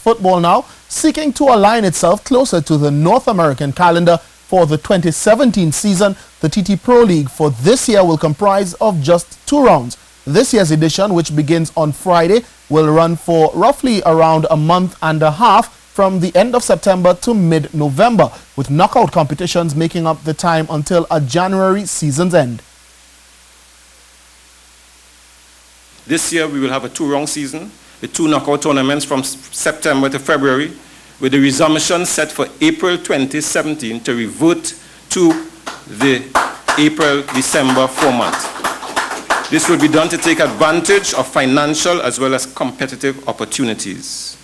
football now, seeking to align itself closer to the North American calendar for the 2017 season. The TT Pro League for this year will comprise of just 2 rounds. This year's edition, which begins on Friday, will run for roughly around a month and a half from the end of September to mid-November, with knockout competitions making up the time until a January season's end. This year we will have a 2-round season with 2 knockout tournaments from September to February, with the resumption set for April 2017 to revert to the April-December format. This will be done to take advantage of financial as well as competitive opportunities.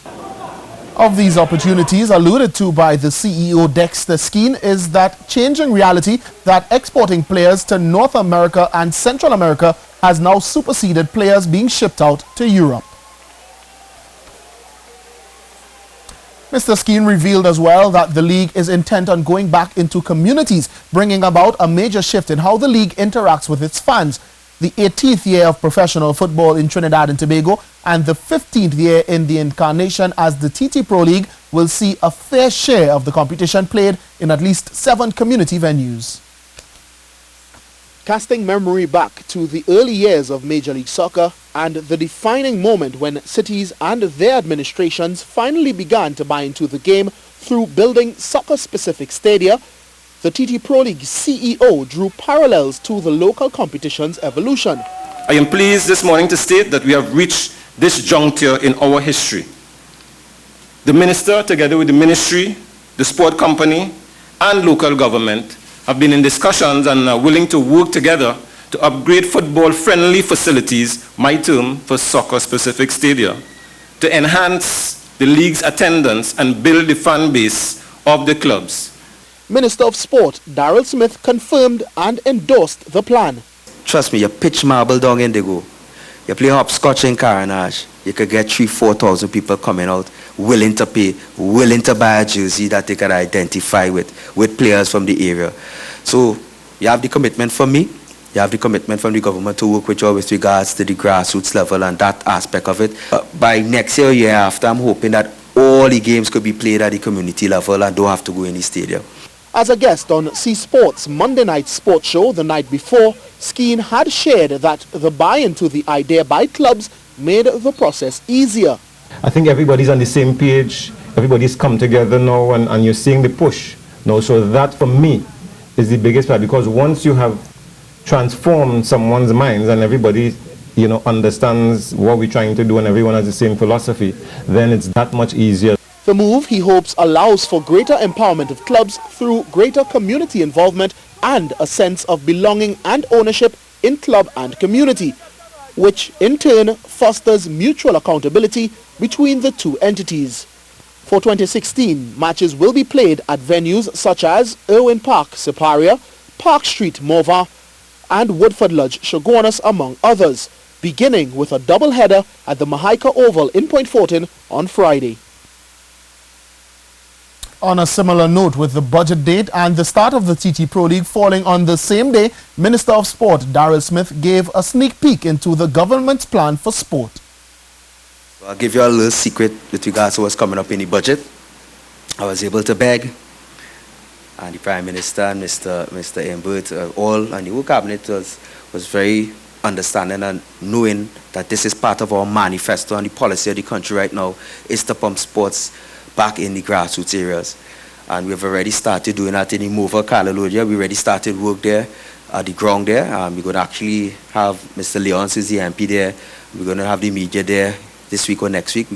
Of these opportunities alluded to by the CEO Dexter Skeen is that changing reality that exporting players to North America and Central America has now superseded players being shipped out to Europe. Mr. Skeen revealed as well that the league is intent on going back into communities, bringing about a major shift in how the league interacts with its fans. The 18th year of professional football in Trinidad and Tobago and the 15th year in the incarnation as the TT Pro League will see a fair share of the competition played in at least 7 community venues. Casting memory back to the early years of Major League Soccer and the defining moment when cities and their administrations finally began to buy into the game through building soccer-specific stadia, the TT Pro League CEO drew parallels to the local competition's evolution. I am pleased this morning to state that we have reached this juncture in our history. The Minister, together with the Ministry, the sport company, and local government, have been in discussions and are willing to work together to upgrade football-friendly facilities, my term for soccer-specific stadia, to enhance the league's attendance and build the fan base of the clubs. Minister of Sport Daryl Smith confirmed and endorsed the plan. Trust me, you pitch marble down Indigo, you play hopscotch in Carnage, you could get 3,000-4,000 people coming out, willing to pay, willing to buy a jersey that they can identify with players from the area. So you have the commitment from me, you have the commitment from the government to work with you with regards to the grassroots level and that aspect of it. By next year after, I'm hoping that all the games could be played at the community level and don't have to go in the stadium. As a guest on C Sports' Monday night sports show the night before, Skeen had shared that the buy-in to the idea by clubs made the process easier. I think everybody's on the same page, everybody's come together now and you're seeing the push. Now, so that for me is the biggest part, because once you have transformed someone's minds and everybody understands what we're trying to do and everyone has the same philosophy, then it's that much easier. The move, he hopes, allows for greater empowerment of clubs through greater community involvement and a sense of belonging and ownership in club and community, which in turn fosters mutual accountability between the two entities. For 2016, matches will be played at venues such as Irwin Park, Siparia, Park Street, Morva, and Woodford Lodge, Shogunas, among others, beginning with a double-header at the Mahaika Oval in Point Fortin on Friday. On a similar note, with the budget date and the start of the TT Pro League falling on the same day, Minister of Sport Daryl Smith gave a sneak peek into the government's plan for sport. So I'll give you a little secret with regards to what's coming up in the budget. I was able to beg, and the Prime Minister and Mr. Imbert, all, and the whole cabinet was very understanding and knowing that this is part of our manifesto, and the policy of the country right now is to pump sports back in the grassroots areas. And we've already started doing that in the Mova, Calalodia. We already started work there at the ground there. We're going to actually have Mr. Leons, who's the MP there. We're going to have the media there this week or next week.